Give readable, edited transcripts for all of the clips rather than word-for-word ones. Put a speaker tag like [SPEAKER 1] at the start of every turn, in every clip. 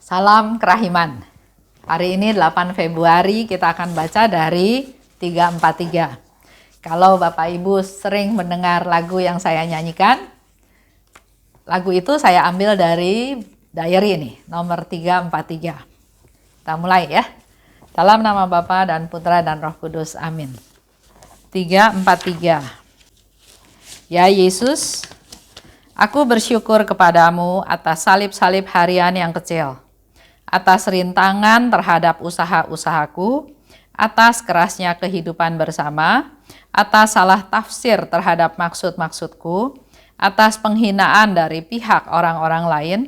[SPEAKER 1] Salam kerahiman. Hari ini 8 Februari kita akan baca dari 343. Kalau Bapak Ibu sering mendengar lagu yang saya nyanyikan, lagu itu saya ambil dari diary ini, nomor 343. Kita mulai ya. Dalam nama Bapa dan Putra dan Roh Kudus, amin. 343. Ya Yesus, aku bersyukur kepadamu atas salib-salib harian yang kecil, atas rintangan terhadap usaha-usahaku, atas kerasnya kehidupan bersama, atas salah tafsir terhadap maksud-maksudku, atas penghinaan dari pihak orang-orang lain,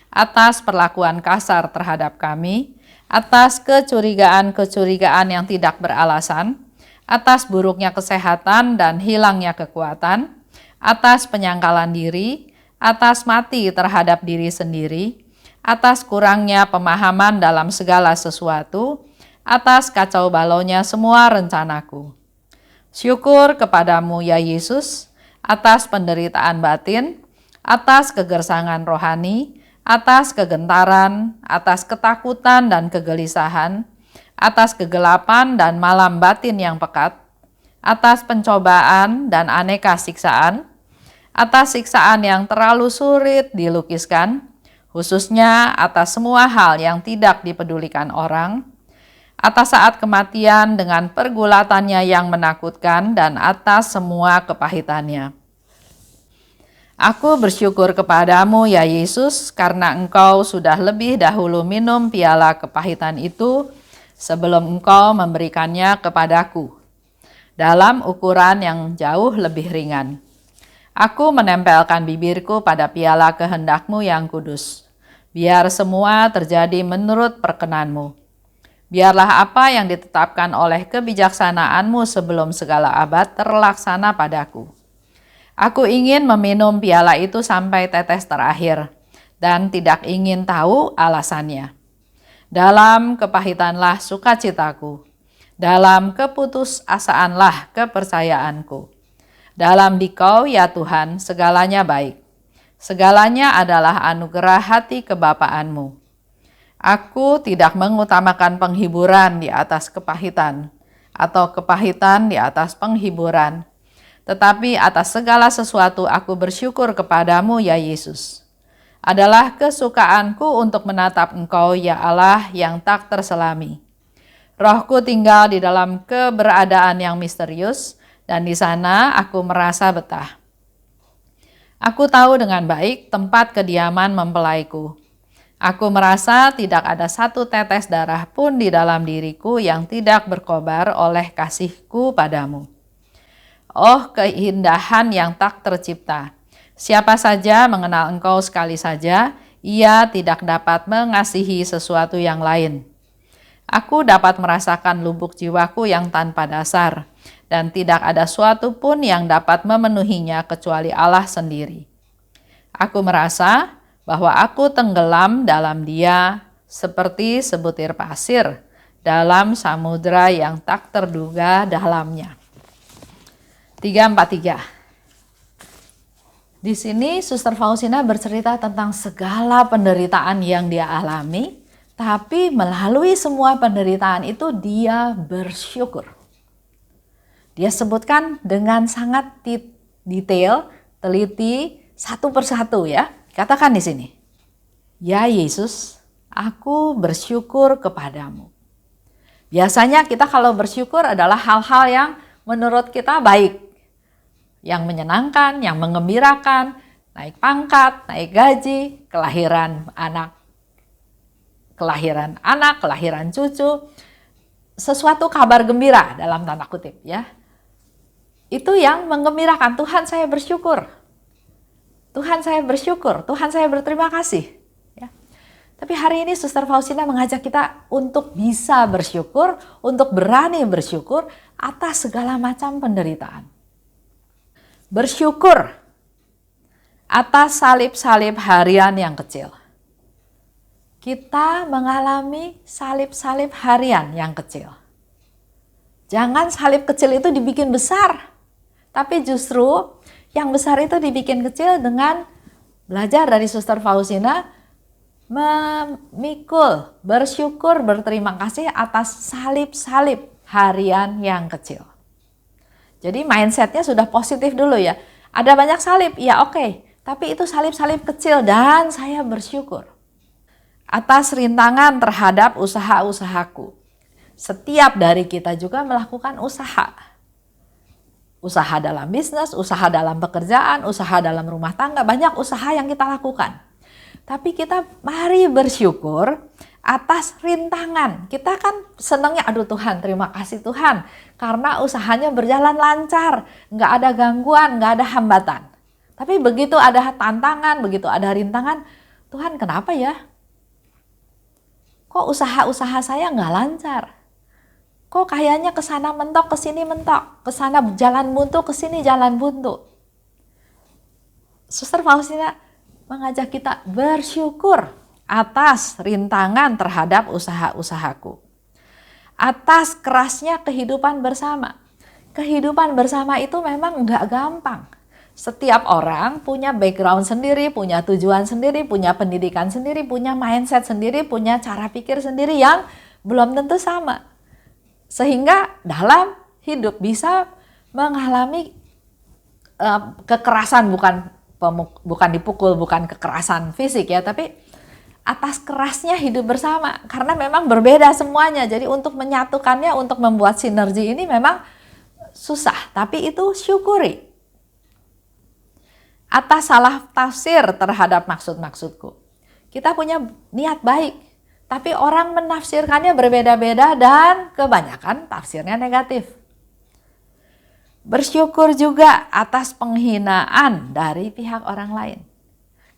[SPEAKER 1] atas perlakuan kasar terhadap kami, atas kecurigaan-kecurigaan yang tidak beralasan, atas buruknya kesehatan dan hilangnya kekuatan, atas penyangkalan diri, atas mati terhadap diri sendiri, atas kurangnya pemahaman dalam segala sesuatu, atas kacau balaunya semua rencanaku. Syukur kepadamu ya Yesus, atas penderitaan batin, atas kegersangan rohani, atas kegentaran, atas ketakutan dan kegelisahan, atas kegelapan dan malam batin yang pekat, atas pencobaan dan aneka siksaan, atas siksaan yang terlalu sulit dilukiskan, khususnya atas semua hal yang tidak dipedulikan orang, atas saat kematian dengan pergulatannya yang menakutkan, dan atas semua kepahitannya. Aku bersyukur kepadamu ya Yesus, karena Engkau sudah lebih dahulu minum piala kepahitan itu sebelum Engkau memberikannya kepadaku, dalam ukuran yang jauh lebih ringan. Aku menempelkan bibirku pada piala kehendak-Mu yang kudus. Biar semua terjadi menurut perkenan-Mu. Biarlah apa yang ditetapkan oleh kebijaksanaan-Mu sebelum segala abad terlaksana padaku. Aku ingin meminum piala itu sampai tetes terakhir, dan tidak ingin tahu alasannya. Dalam kepahitanlah sukacitaku, dalam keputusasaanlah kepercayaanku. Dalam Dikau ya Tuhan segalanya baik. Segalanya adalah anugerah hati kebapaan-Mu. Aku tidak mengutamakan penghiburan di atas kepahitan, atau kepahitan di atas penghiburan. Tetapi atas segala sesuatu aku bersyukur kepadamu ya Yesus. Adalah kesukaanku untuk menatap Engkau ya Allah yang tak terselami. Rohku tinggal di dalam keberadaan yang misterius, dan di sana aku merasa betah. Aku tahu dengan baik tempat kediaman mempelaiku. Aku merasa tidak ada satu tetes darah pun di dalam diriku yang tidak berkobar oleh kasihku padamu. Oh keindahan yang tak tercipta. Siapa saja mengenal Engkau sekali saja, ia tidak dapat mengasihi sesuatu yang lain. Aku dapat merasakan lubuk jiwaku yang tanpa dasar, dan tidak ada suatu pun yang dapat memenuhinya kecuali Allah sendiri. Aku merasa bahwa aku tenggelam dalam Dia seperti sebutir pasir dalam samudera yang tak terduga dalamnya. 343. Di sini Suster Faustina bercerita tentang segala penderitaan yang dia alami, tapi melalui semua penderitaan itu dia bersyukur. Dia sebutkan dengan sangat detail, teliti, satu persatu ya. Katakan di sini, ya Yesus, aku bersyukur kepadamu. Biasanya kita kalau bersyukur adalah hal-hal yang menurut kita baik, yang menyenangkan, yang menggembirakan, naik pangkat, naik gaji, kelahiran anak, kelahiran cucu, sesuatu kabar gembira dalam tanda kutip ya. Itu yang menggembirakan. Tuhan saya bersyukur. Tuhan saya bersyukur. Tuhan saya berterima kasih. Ya. Tapi hari ini Suster Faustina mengajak kita untuk bisa bersyukur, untuk berani bersyukur atas segala macam penderitaan. Bersyukur atas salib-salib harian yang kecil. Kita mengalami salib-salib harian yang kecil. Jangan salib kecil itu dibikin besar. Tapi justru yang besar itu dibikin kecil dengan belajar dari Suster Faustina, memikul, bersyukur, berterima kasih atas salib-salib harian yang kecil. Jadi mindsetnya sudah positif dulu ya. Ada banyak salib, ya oke. Tapi itu salib-salib kecil dan saya bersyukur atas rintangan terhadap usaha-usahaku. Setiap dari kita juga melakukan usaha. Usaha dalam bisnis, usaha dalam pekerjaan, usaha dalam rumah tangga, banyak usaha yang kita lakukan. Tapi kita mari bersyukur atas rintangan. Kita kan senangnya, aduh Tuhan, terima kasih Tuhan. Karena usahanya berjalan lancar, nggak ada gangguan, nggak ada hambatan. Tapi begitu ada tantangan, begitu ada rintangan, Tuhan kenapa ya? Kok usaha-usaha saya nggak lancar? Kok kayaknya kesana mentok, kesini mentok, kesana jalan buntu, kesini jalan buntu. Suster Faustina mengajak kita bersyukur atas rintangan terhadap usaha-usahaku. Atas kerasnya kehidupan bersama. Kehidupan bersama itu memang nggak gampang. Setiap orang punya background sendiri, punya tujuan sendiri, punya pendidikan sendiri, punya mindset sendiri, punya cara pikir sendiri yang belum tentu sama. Sehingga dalam hidup bisa mengalami kekerasan, bukan dipukul, bukan kekerasan fisik ya, tapi atas kerasnya hidup bersama. Karena memang berbeda semuanya, jadi untuk menyatukannya, untuk membuat sinergi ini memang susah, tapi itu syukuri. Atas salah tafsir terhadap maksud-maksudku. Kita punya niat baik, tapi orang menafsirkannya berbeda-beda dan kebanyakan tafsirnya negatif. Bersyukur juga atas penghinaan dari pihak orang lain.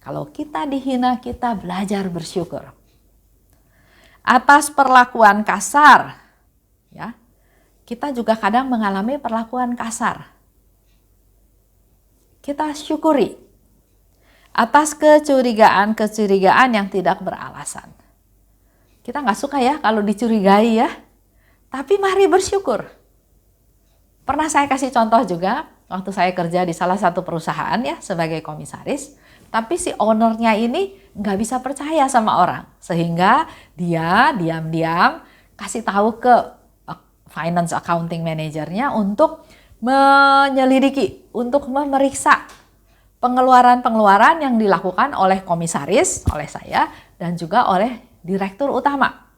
[SPEAKER 1] Kalau kita dihina, kita belajar bersyukur. Atas perlakuan kasar, ya, kita juga kadang mengalami perlakuan kasar. Kita syukuri atas kecurigaan yang tidak beralasan. Kita nggak suka ya kalau dicurigai ya, tapi mari bersyukur. Pernah saya kasih contoh juga, waktu saya kerja di salah satu perusahaan ya sebagai komisaris, tapi si ownernya ini nggak bisa percaya sama orang. Sehingga dia diam-diam kasih tahu ke finance accounting manajernya untuk menyelidiki, untuk memeriksa pengeluaran-pengeluaran yang dilakukan oleh komisaris, oleh saya, dan juga oleh direktur utama.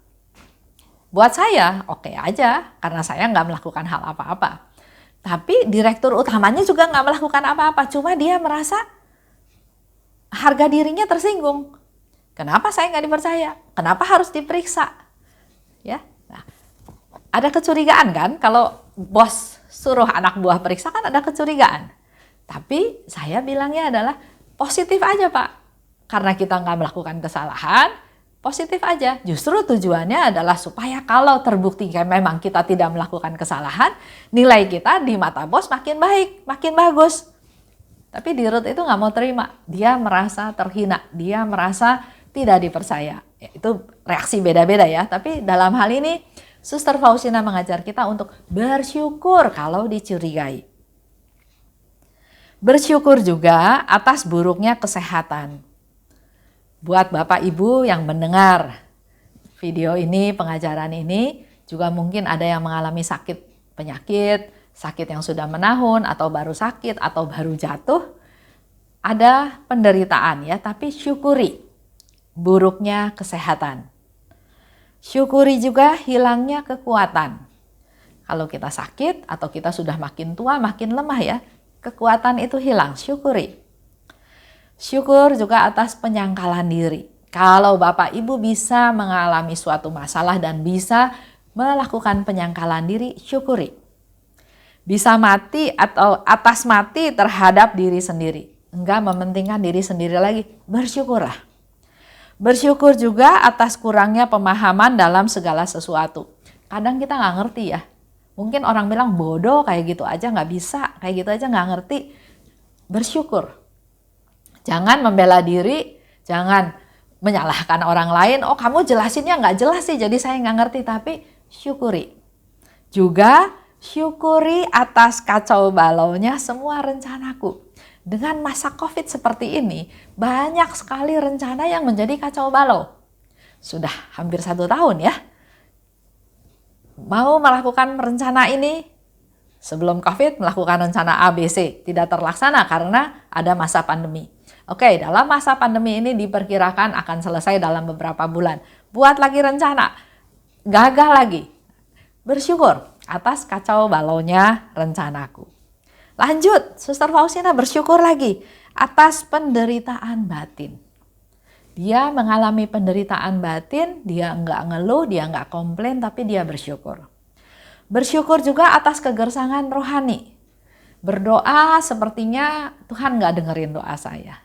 [SPEAKER 1] Buat saya oke aja, karena saya nggak melakukan hal apa-apa. Tapi direktur utamanya juga nggak melakukan apa-apa, cuma dia merasa harga dirinya tersinggung. Kenapa saya nggak dipercaya? Kenapa harus diperiksa? Ya, nah, ada kecurigaan kan? Kalau bos suruh anak buah periksa kan ada kecurigaan. Tapi saya bilangnya adalah positif aja Pak. Karena kita nggak melakukan kesalahan, positif aja. Justru tujuannya adalah supaya kalau terbukti memang kita tidak melakukan kesalahan, nilai kita di mata bos makin baik, makin bagus. Tapi di Ruth itu nggak mau terima. Dia merasa terhina, dia merasa tidak dipercaya. Ya, itu reaksi beda-beda ya. Tapi dalam hal ini, Suster Faustina mengajar kita untuk bersyukur kalau dicurigai. Bersyukur juga atas buruknya kesehatan. Buat Bapak Ibu yang mendengar video ini, pengajaran ini, juga mungkin ada yang mengalami penyakit yang sudah menahun, atau baru sakit, atau baru jatuh. Ada penderitaan ya, tapi syukuri buruknya kesehatan. Syukuri juga hilangnya kekuatan. Kalau kita sakit atau kita sudah makin tua, makin lemah ya, kekuatan itu hilang, syukuri. Syukur juga atas penyangkalan diri. Kalau Bapak Ibu bisa mengalami suatu masalah dan bisa melakukan penyangkalan diri, syukuri. Bisa mati atau atas mati terhadap diri sendiri. Enggak mementingkan diri sendiri lagi, bersyukurlah. Bersyukur juga atas kurangnya pemahaman dalam segala sesuatu. Kadang kita nggak ngerti ya. Mungkin orang bilang bodoh, kayak gitu aja nggak bisa, kayak gitu aja nggak ngerti. Bersyukur. Jangan membela diri, jangan menyalahkan orang lain. Oh kamu jelasinnya nggak jelas sih, jadi saya nggak ngerti. Tapi syukuri. Juga syukuri atas kacau balaunya semua rencanaku. dengan masa COVID seperti ini, banyak sekali rencana yang menjadi kacau balau. Sudah hampir 1 tahun ya. Mau melakukan rencana ini, sebelum COVID melakukan rencana A, B, C. Tidak terlaksana karena ada masa pandemi. Oke, dalam masa pandemi ini diperkirakan akan selesai dalam beberapa bulan. Buat lagi rencana, gagal lagi. Bersyukur atas kacau balaunya rencanaku. Lanjut, Suster Faustina bersyukur lagi atas penderitaan batin. Dia mengalami penderitaan batin, dia enggak ngeluh, dia enggak komplain, tapi dia bersyukur. Bersyukur juga atas kegersangan rohani. Berdoa sepertinya Tuhan enggak dengerin doa saya.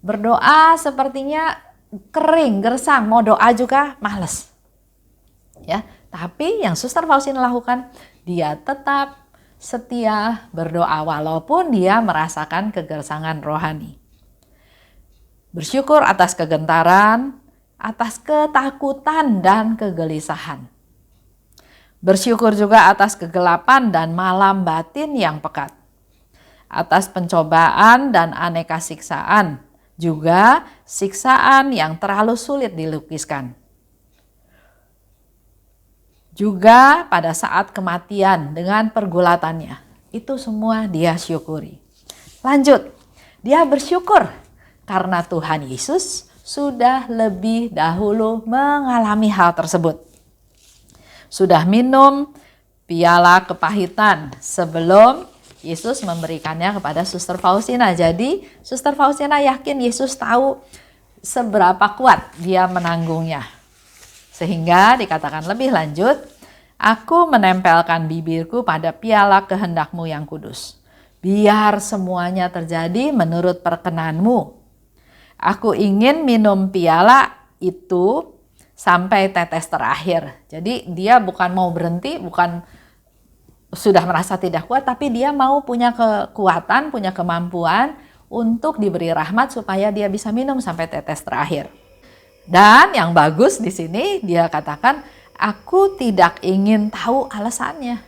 [SPEAKER 1] Berdoa sepertinya kering, gersang, mau doa juga males. Ya, tapi yang Suster Faustina lakukan, dia tetap setia berdoa walaupun dia merasakan kegersangan rohani. Bersyukur atas kegentaran, atas ketakutan dan kegelisahan. Bersyukur juga atas kegelapan dan malam batin yang pekat. Atas pencobaan dan aneka siksaan, juga siksaan yang terlalu sulit dilukiskan. Juga pada saat kematian dengan pergulatannya. Itu semua dia syukuri. Lanjut, dia bersyukur karena Tuhan Yesus sudah lebih dahulu mengalami hal tersebut. Sudah minum piala kepahitan sebelum Yesus memberikannya kepada Suster Faustina. Jadi Suster Faustina yakin Yesus tahu seberapa kuat dia menanggungnya. Sehingga dikatakan lebih lanjut, aku menempelkan bibirku pada piala kehendak-Mu yang kudus. Biar semuanya terjadi menurut perkenan-Mu. Aku ingin minum piala itu sampai tetes terakhir. Jadi dia bukan mau berhenti, bukan sudah merasa tidak kuat, tapi dia mau punya kekuatan, punya kemampuan untuk diberi rahmat supaya dia bisa minum sampai tetes terakhir. Dan yang bagus di sini dia katakan, aku tidak ingin tahu alasannya.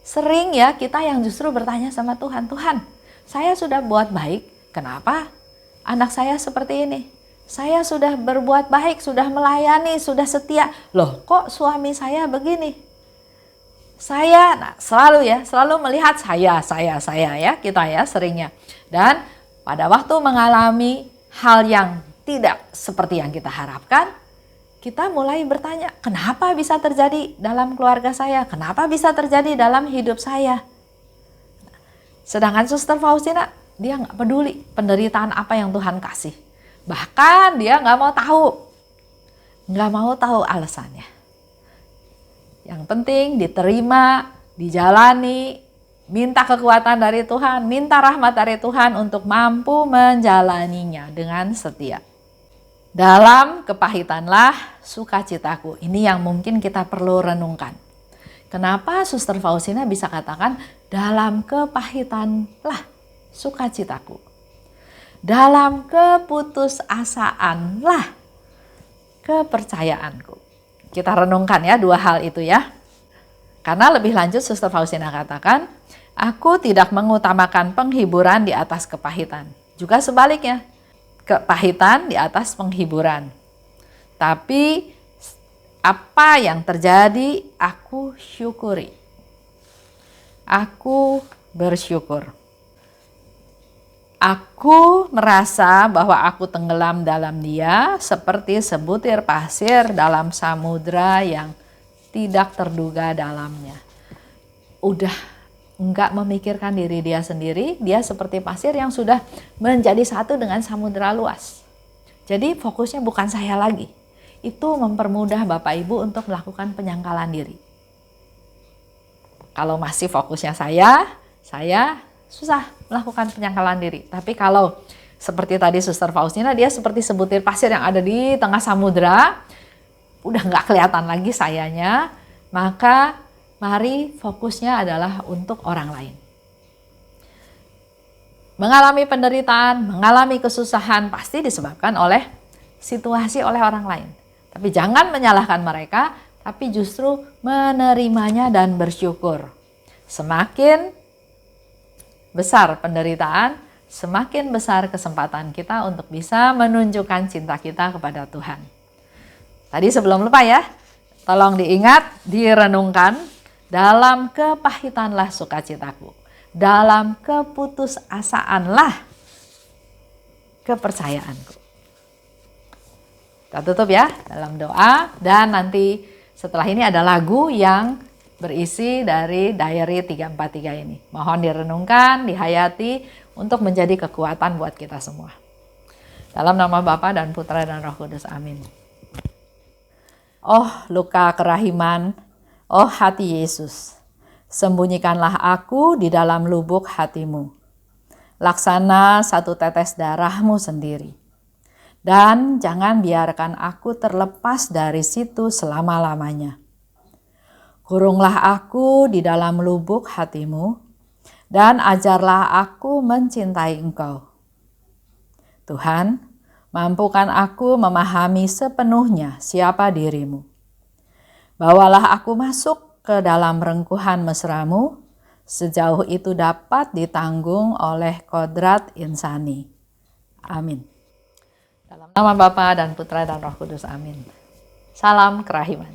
[SPEAKER 1] Sering ya kita yang justru bertanya sama Tuhan, Tuhan, saya sudah buat baik, kenapa anak saya seperti ini? Saya sudah berbuat baik, sudah melayani, sudah setia. Loh kok suami saya begini? Saya selalu melihat saya ya, kita ya seringnya. Dan pada waktu mengalami hal yang tidak seperti yang kita harapkan, kita mulai bertanya, kenapa bisa terjadi dalam keluarga saya? Kenapa bisa terjadi dalam hidup saya? Sedangkan Suster Faustina, dia nggak peduli penderitaan apa yang Tuhan kasih. Bahkan dia nggak mau tahu alasannya. Yang penting diterima, dijalani, minta kekuatan dari Tuhan, minta rahmat dari Tuhan untuk mampu menjalaninya dengan setia. Dalam kepahitanlah sukacitaku. Ini yang mungkin kita perlu renungkan. Kenapa Suster Faustina bisa katakan dalam kepahitanlah sukacitaku. Dalam keputusasaanlah kepercayaanku. Kita renungkan ya 2 hal itu ya. Karena lebih lanjut Suster Faustina katakan, aku tidak mengutamakan penghiburan di atas kepahitan. Juga sebaliknya, kepahitan di atas penghiburan. Tapi apa yang terjadi aku syukuri. Aku bersyukur. Aku merasa bahwa aku tenggelam dalam dia seperti sebutir pasir dalam samudra yang tidak terduga dalamnya. Udah enggak memikirkan diri dia sendiri, dia seperti pasir yang sudah menjadi satu dengan samudra luas. Jadi fokusnya bukan saya lagi. Itu mempermudah Bapak Ibu untuk melakukan penyangkalan diri. Kalau masih fokusnya saya susah melakukan penyangkalan diri. Tapi kalau seperti tadi Suster Faustina, dia seperti sebutir pasir yang ada di tengah samudra, udah nggak kelihatan lagi sayanya, maka mari fokusnya adalah untuk orang lain. Mengalami penderitaan, mengalami kesusahan pasti disebabkan oleh situasi, oleh orang lain. Tapi jangan menyalahkan mereka, tapi justru menerimanya dan bersyukur. Semakin besar penderitaan, semakin besar kesempatan kita untuk bisa menunjukkan cinta kita kepada Tuhan. Tadi sebelum lupa ya, tolong diingat, direnungkan, dalam kepahitanlah sukacitaku, dalam keputusasaanlah kepercayaanku. Kita tutup ya dalam doa, dan nanti setelah ini ada lagu yang berisi dari diary 343 ini. Mohon direnungkan, dihayati untuk menjadi kekuatan buat kita semua. Dalam nama Bapa dan Putra dan Roh Kudus, amin. Oh luka kerahiman, oh hati Yesus, sembunyikanlah aku di dalam lubuk hatimu. Laksana satu tetes darahmu sendiri. Dan jangan biarkan aku terlepas dari situ selama-lamanya. Kurunglah aku di dalam lubuk hatimu, dan ajarlah aku mencintai Engkau. Tuhan, mampukan aku memahami sepenuhnya siapa dirimu. Bawalah aku masuk ke dalam rengkuhan mesramu, sejauh itu dapat ditanggung oleh kodrat insani. Amin. Dalam nama Bapa dan Putra dan Roh Kudus, amin. Salam kerahiman.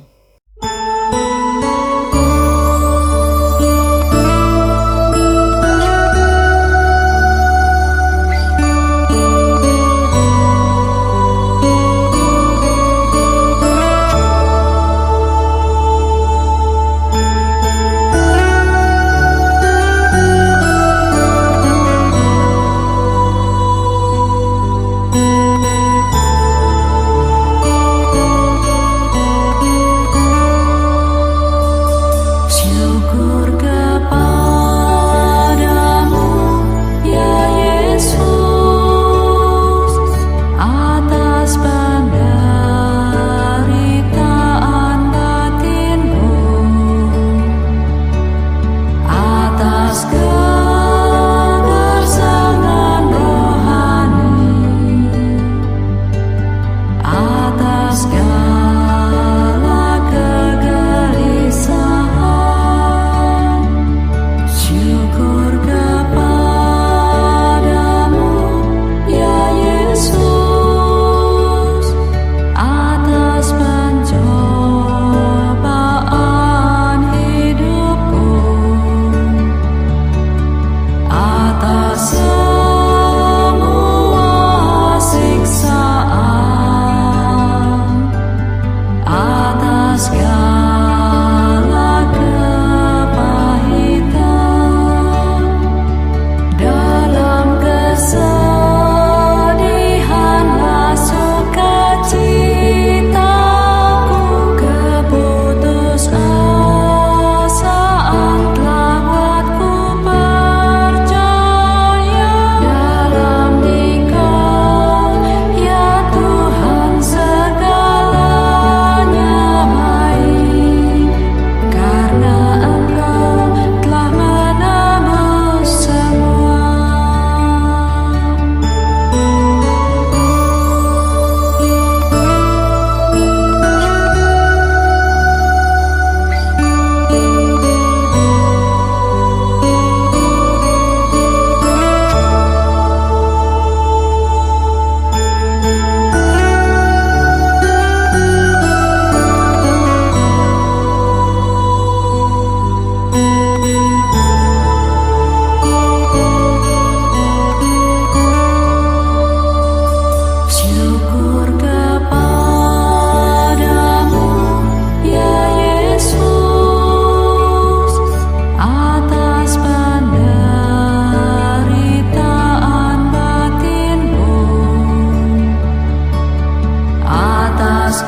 [SPEAKER 2] Atas